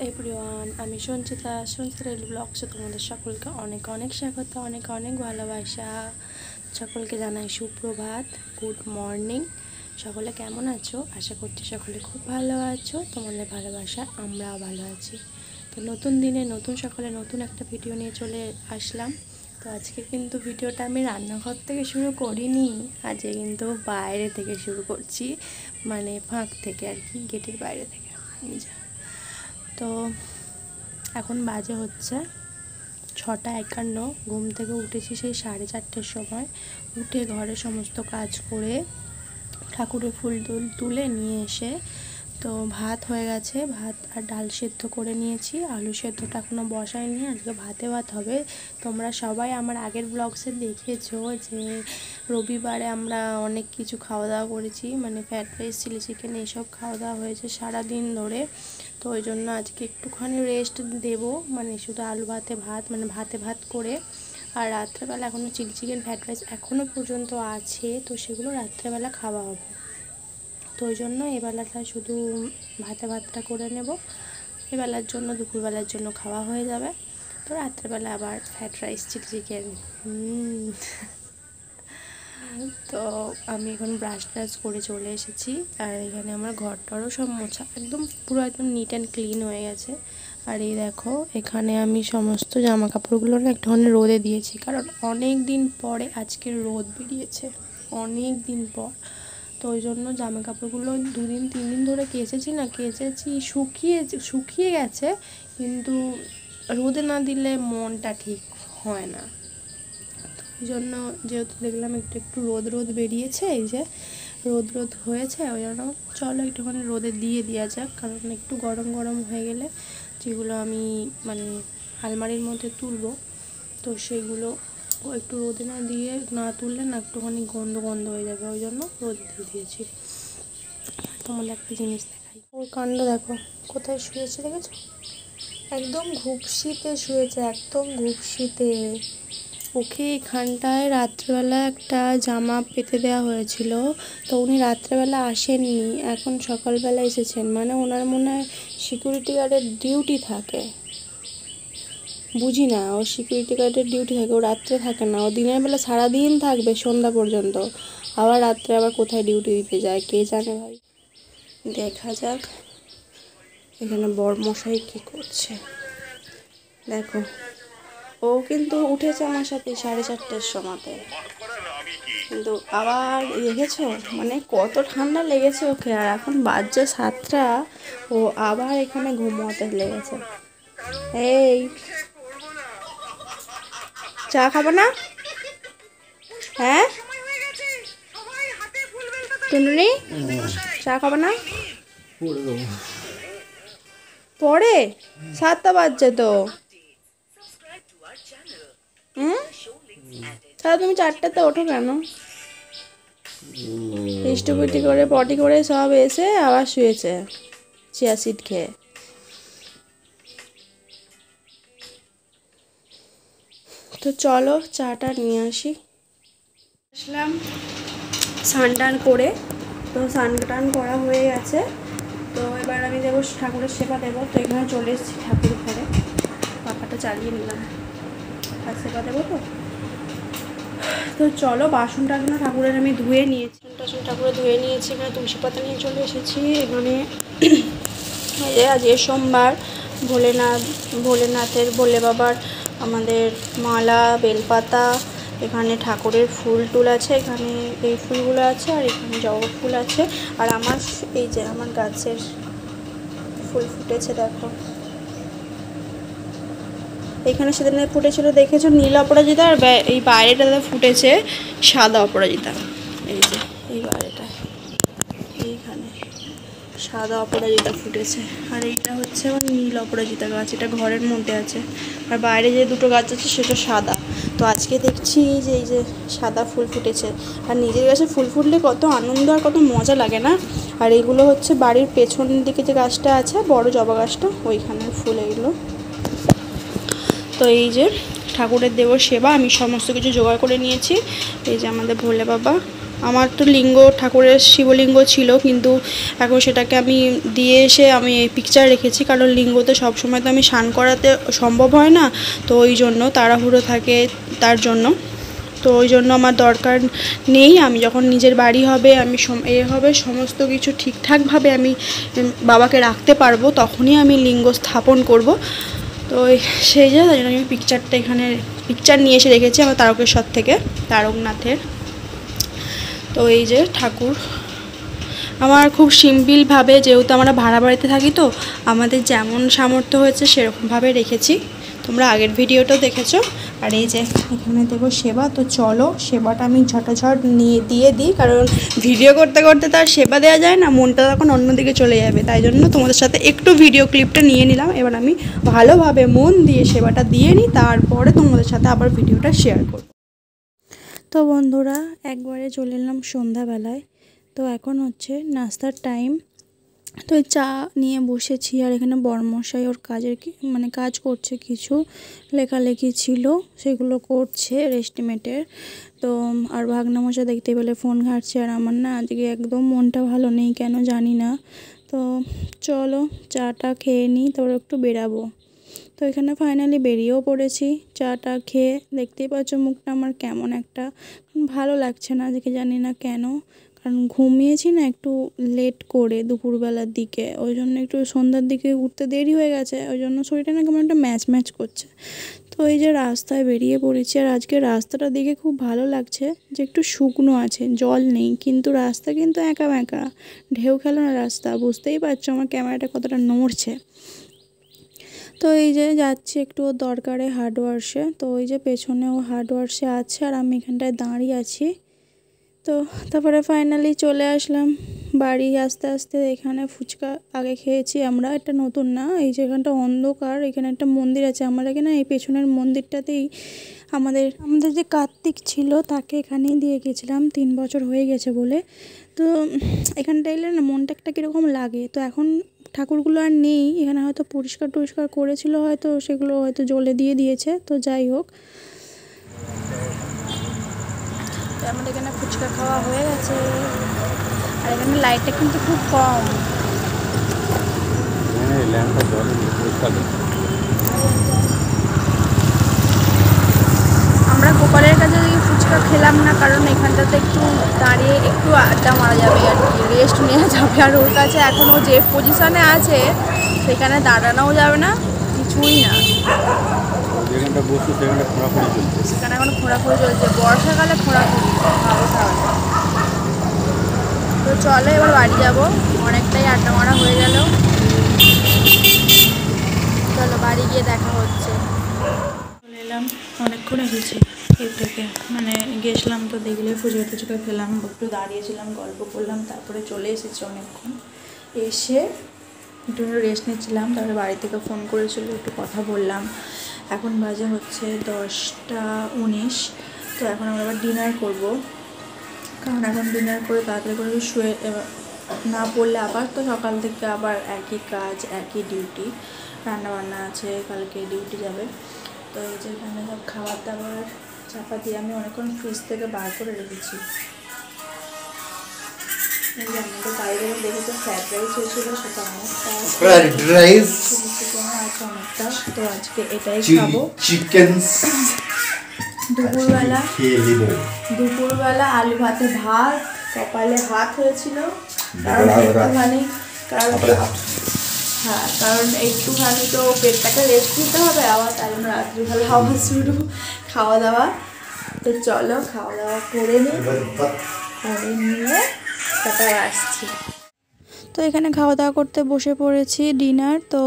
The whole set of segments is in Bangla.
এভরিওয়ান, আমি সঞ্চিতা ডেইলি ব্লগসে তোমাদের সকলকে অনেক অনেক স্বাগত, অনেক অনেক ভালোবাসা। সকলকে জানাই সুপ্রভাত, গুড মর্নিং। সকলে কেমন আছো? আশা করছি সকলে খুব ভালো আছো। তোমাদের ভালোবাসা আমরাও ভালো আছি। তো নতুন দিনে নতুন সকালে নতুন একটা ভিডিও নিয়ে চলে আসলাম। তো আজকে কিন্তু ভিডিওটা আমি রান্নাঘর থেকে শুরু করিনি, আজকে কিন্তু বাইরে থেকে শুরু করছি, মানে ফাঁক থেকে আর কি, গেটের বাইরে থেকে। তো এখন বাজে হচ্ছে 6:51। ঘুম থেকে উঠেছি সেই 4:30-র সময়। উঠে ঘরে সমস্ত কাজ করে ঠাকুরের ফুল তুলে নিয়ে এসে তো ভাত হয়ে গেছে, ভাত আর ডাল সেদ্ধ করে নিয়েছি। আলু সেদ্ধটা এখনও বসাইনি, আজকে ভাত হবে। তোমরা সবাই আমার আগের ব্লগসে দেখেছো যে রবিবারে আমরা অনেক কিছু খাওয়া দাওয়া করেছি, মানে ফ্রাইড রাইস, চিলি চিকেন এইসব খাওয়া দাওয়া হয়েছে সারাদিন ধরে। তো ওই জন্য আজকে একটুখানি রেস্ট দেব, মানে শুধু আলু ভাতে ভাত, মানে ভাতে ভাত করে। আর রাত্রেবেলা এখনও চিলি চিকেন, ফ্রাইড রাইস এখনও পর্যন্ত আছে, তো সেগুলো রাত্রেবেলা খাওয়া হবে। তো ওই জন্য এবেলাটা শুধু ভাতটা করে নেব, এবেলার জন্য, দুপুরবেলার জন্য খাওয়া হয়ে যাবে। তো রাত্রেবেলা আবার ফ্রাইড রাইস, চিলি চিকেন। তো আমি এখন ব্রাশ ট্রাশ করে চলে এসেছি, আর এখানে আমার ঘরটারও সব মোছা একদম পুরো একদম নিট অ্যান্ড ক্লিন হয়ে গেছে। আর এই দেখো, এখানে আমি সমস্ত জামা কাপড়গুলো না একটুখানি রোদে দিয়েছি, কারণ অনেক দিন পরে আজকে রোদ বেরিয়েছে, অনেক দিন পর। তো ওই জন্য জামা কাপড়গুলো 2-3 দিন ধরে কেচেছি, শুকিয়ে গেছে, কিন্তু রোদে না দিলে মনটা ঠিক হয় না। ওই জন্য যেহেতু দেখলাম একটু রোদ বেরিয়েছে, এই যে রোদ হয়েছে, ওই জন্য চলো একটুখানি রোদে দিয়ে দেওয়া যাক, কারণ একটু গরম হয়ে গেলে যেগুলো আমি মানে আলমারির মধ্যে তুলবো, তো সেগুলো একটু রোদে না তুললে না একটুখানি গন্ধ হয়ে যাবে, ওই জন্য রোদ দিয়ে দিয়েছি। তোমাদের একটা জিনিস দেখাই, ওর কাণ্ড দেখো কোথায় শুয়েছে, দেখেছো? একদম ঘুপসিতে শুয়েছে, একদম ঘুপসিতে। ওকে এখানটায় রাত্রেবেলা একটা জামা পেতে দেওয়া হয়েছিল, তো উনি রাত্রেবেলা আসেননি, এখন সকালবেলা এসেছেন, মানে ওনার মনে হয় সিকিউরিটি গার্ডের ডিউটি থাকে, বুঝি না, ও সিকিউরিটি গার্ডের ডিউটি থাকে, ও রাত্রে থাকে না, ও দিনের বেলা সারাদিন থাকবে সন্ধ্যা পর্যন্ত, আবার রাত্রে আবার কোথায় ডিউটি দিতে যায় কে জানে ভাই। দেখা যাক এখানে বড়মশাই কী করছে। দেখো, ও কিন্তু উঠেছে আমার সাথে 4:30-র সময়তে, কিন্তু আবার দেখেছো মানে কত ঠান্ডা লেগেছে ওকে, আর এখন বাজছে 7টা, ও আবার এখানে ঘুমোতে লেগেছে। এই চা খাবো না? হ্যাঁ টুনটুনি, চা খাবো না? পরে 7টা বাজছে তো। তাহলে তুমি 4টাতে ওঠো কেন? হিস্টোপিটি করে পটি করে সব এসে আবার শুয়েছে চিয়া সিড খেয়ে। তো চলো চাটা নিয়ে আসি। আসলাম স্নান টান করে, তো স্নান টান করা হয়ে গেছে, তো এবার আমি দেবো ঠাকুরের সেবা দেবো। তো এখানে চলে এসেছি ঠাকুরের ঘরে, পাখাটা চালিয়ে নিলাম, আর সেবা দেবো। তো চলো বাসন টাসন ঠাকুরের আমি ধুয়ে নিয়েছি, ঠাকুরের ধুয়ে নিয়েছি, এখানে তুলসী পাতা নিয়ে চলে এসেছি। এখানে আজকে সোমবার, ভোলেনাথের, ভোলে বাবার আমাদের মালা, বেলপাতা, এখানে ঠাকুরের ফুল টুল আছে, এখানে এই ফুলগুলো আছে, আর এখানে জবা ফুল আছে, আর আমার এই যে আমার গাছের ফুল ফুটেছে দেখো, এখানে সেদিনে ফুটেছিল দেখেছো নীল অপরাজিতা, আর এই বাইরেটাতে ফুটেছে সাদা অপরাজিতা। এই যে এই বাইরেটা, এইখানে সাদা অপরাজিতা ফুটেছে, আর এইটা হচ্ছে আমার নীল অপরাজিতা গাছ, এটা ঘরের মধ্যে আছে, আর বাইরে যে দুটো গাছ আছে সেটা সাদা। তো আজকে দেখছি যে এই যে সাদা ফুল ফুটেছে, আর নিজের গাছে ফুল ফুটলে কত আনন্দ আর কত মজা লাগে না। আর এইগুলো হচ্ছে বাড়ির পেছন দিকে যে গাছটা আছে বড় জবা গাছটা, ওইখানের ফুল এগুলো। তো এই যে ঠাকুরের দেবর সেবা আমি সমস্ত কিছু জোগাড় করে নিয়েছি। এই যে আমাদের ভোলে বাবা, আমার তো লিঙ্গ ঠাকুরের শিবলিঙ্গ ছিল, কিন্তু এখন সেটাকে আমি দিয়ে এসে আমি এই পিকচার রেখেছি, কারণ লিঙ্গতে সবসময় তো আমি স্নান করাতে সম্ভব হয় না, তো ওই জন্য তাড়াহুড়ো থাকে তার জন্য। তো ওই জন্য আমার দরকার নেই, আমি যখন নিজের বাড়ি হবে, আমি হবে সমস্ত কিছু ঠিকঠাকভাবে আমি বাবাকে রাখতে পারবো, তখনই আমি লিঙ্গ স্থাপন করব। তো সেই জন্য আমি পিকচারটা এখানে পিকচার নিয়ে এসে রেখেছি আমার তারকেশ্বর থেকে, তারকনাথের। তো এই যে ঠাকুর আমার খুব সিম্পলভাবে, যেহেতু আমরা ভাড়া বাড়িতে থাকি, তো আমাদের যেমন সামর্থ্য হয়েছে সেরকমভাবে রেখেছি। তোমরা আগের ভিডিওটাও দেখেছো। আর এই যে এখানে দেবো সেবা, তো চলো সেবাটা আমি ঝটাঝট দিয়ে দিই, কারণ ভিডিও করতে করতে তার সেবা দেওয়া যায় না, মনটা তখন অন্যদিকে চলে যাবে, তাই জন্য তোমাদের সাথে একটু ভিডিও ক্লিপটা নিয়ে নিলাম। এবার আমি ভালোভাবে মন দিয়ে সেবাটা দিয়ে নিই, তারপরে তোমাদের সাথে আবার ভিডিওটা শেয়ার করব। তো বন্ধুরা, একবারে চলে এলাম সন্ধ্যাবেলায়। তো এখন হচ্ছে নাস্তার টাইম। তো চা নিয়ে বসেছি, আর এখানে বরমশাই ওর কাজ করছে, কিছু লেখালেখি ছিল সেগুলো করছে এস্টিমেটের। তো আর ভাগনামশাই দেখতে পেলে ফোন ঘাঁটছে, আর আমার না আজকে একদম মনটা ভালো নেই, কেন জানি না। তো চলো চাটা খেয়ে নিই, তারপর একটু বেরাবো। তো এখানে ফাইনালি বেরিয়েও পড়েছি। চাটা খেয়ে দেখতেই পাচ্ছ মুখটা আমার কেমন একটা ভালো লাগছে না আজকে, জানি না কেন, কারণ ঘুমিয়েছি না একটু লেট করে দুপুরবেলার দিকে, ওই জন্য একটু সন্ধ্যার দিকে উঠতে দেরি হয়ে গেছে, ওই জন্য শরীরটা না কেমন একটা ম্যাচ করছে। তো এই যে রাস্তায় বেরিয়ে পড়েছি, আর আজকে রাস্তাটা দেখে খুব ভালো লাগছে যে একটু শুকনো আছে, জল নেই, কিন্তু রাস্তা কিন্তু একা বেঁকা ঢেউ খেলানো রাস্তা, বুঝতেই পারছো আমার ক্যামেরাটা কতটা নড়ছে। তো এই যে যাচ্ছি একটু দরকারে হার্ডওয়ার্সে, তো ওই যে পেছনেও হার্ডওয়ার্সে আছে, আর আমি এখানটায় দাঁড়িয়ে আছি। তো তারপরে ফাইনালি চলে আসলাম বাড়ি। আস্তে আস্তে এখানে ফুচকা আগে খেয়েছি আমরা, এটা নতুন না, এই যে এখানটা অন্ধকার, এখানে একটা মন্দির আছে, আমরা এখানে এই পেছনের মন্দিরটাতেই আমাদের যে কার্তিক ছিল তাকে এখানেই দিয়ে গেছিলাম, 3 বছর হয়ে গেছে বলে। তো এখানটা এলে না মনটা একটা কীরকম লাগে। তো এখন ঠাকুরগুলো আর নেই এখানে, হয়তো পরিষ্কার টরিষ্কার করেছিল, হয়তো সেগুলো হয়তো জ্বলে দিয়েছে। তো যাই হোক, তো আমাদের এখানে ফুচকা খাওয়া হয়ে গেছে, আর এখানে লাইটটা কিন্তু খুব কম। আমরা গোপালের কাছে ফুচকা খেলাম না, কারণ এখানটাতে একটু দাঁড়িয়ে একটু আড্ডা মারা যাবে আর কি, রেস্ট নেওয়া যাবে, আর ওর কাছে এখনও যে পজিশনে আছে সেখানে দাঁড়ানোও যাবে না, কিছুই না, সেখানে এখন খোঁড়াখুড়ি চলছে, বর্ষাকালে খোঁড়াখুড়ি ভাবো তাহলে। তো চলো এবার বাড়ি যাবো, অনেকটাই আড্ডা মারা হয়ে গেল, চলো বাড়ি গিয়ে দেখা হচ্ছে। চলে এলাম, অনেকক্ষণ এসেছি এর থেকে, মানে গেছিলাম তো দেখলে ফুচকা খেলাম, একটু দাঁড়িয়েছিলাম, গল্প করলাম, তারপরে চলে এসেছি অনেকক্ষণ। এসে একটু রেস্ট নিচ্ছিলাম, তারপরে বাড়ি থেকে ফোন করেছিল, একটু কথা বললাম। এখন বাজে হচ্ছে 10টা 19। তো এখন আমরা আবার ডিনার করব, কারণ এখন ডিনার করে তাড়াতাড়ি করে শুয়ে না পড়লে আবার তো সকাল থেকে আবার একই কাজ, একই ডিউটি, রান্নাবান্না আছে, কালকে ডিউটি যাবে। তো এই যে এখানে সব খাবার দাবার চাপা দিয়ে আমি অনেকক্ষণ ফ্রিজ থেকে বার করে রেখেছি। এই যে আমাদের বাইরে দেখেছে ফ্রাইড রাইস হয়েছিল, সেটা অনেকটা আছে অনেকটা, তো আজকে এটাই খাবো। দুপুরবেলা আলু ভাতে ভাত, কপালে হাত হয়েছিল, কারণ একটুখানি, কারণ একটুখানি তো পেটটাকে রেস্ট দিতে হবে, আবার তাই জন্য রাত্রিবেলা আবার শুরু খাওয়া দাওয়া। তো চলো খাওয়া দাওয়া করে নিয়ে তারপর আসছি। তো এখানে খাওয়া দাওয়া করতে বসে পড়েছি, ডিনার। তো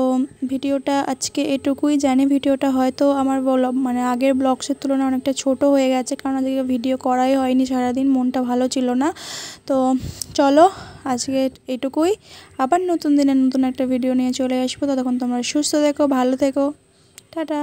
ভিডিওটা আজকে এটুকুই, জানি ভিডিওটা হয়তো আমার মানে আগের ব্লগসের তুলনায় অনেকটা ছোট হয়ে গেছে, কারণ আজকে ভিডিও করাই হয়নি সারাদিন, মনটা ভালো ছিল না। তো চলো আজকে এটুকুই, আবার নতুন দিনে নতুন একটা ভিডিও নিয়ে চলে আসবো। ততক্ষণ তোমরা সুস্থ থেকো, ভালো থেকো, টাটা।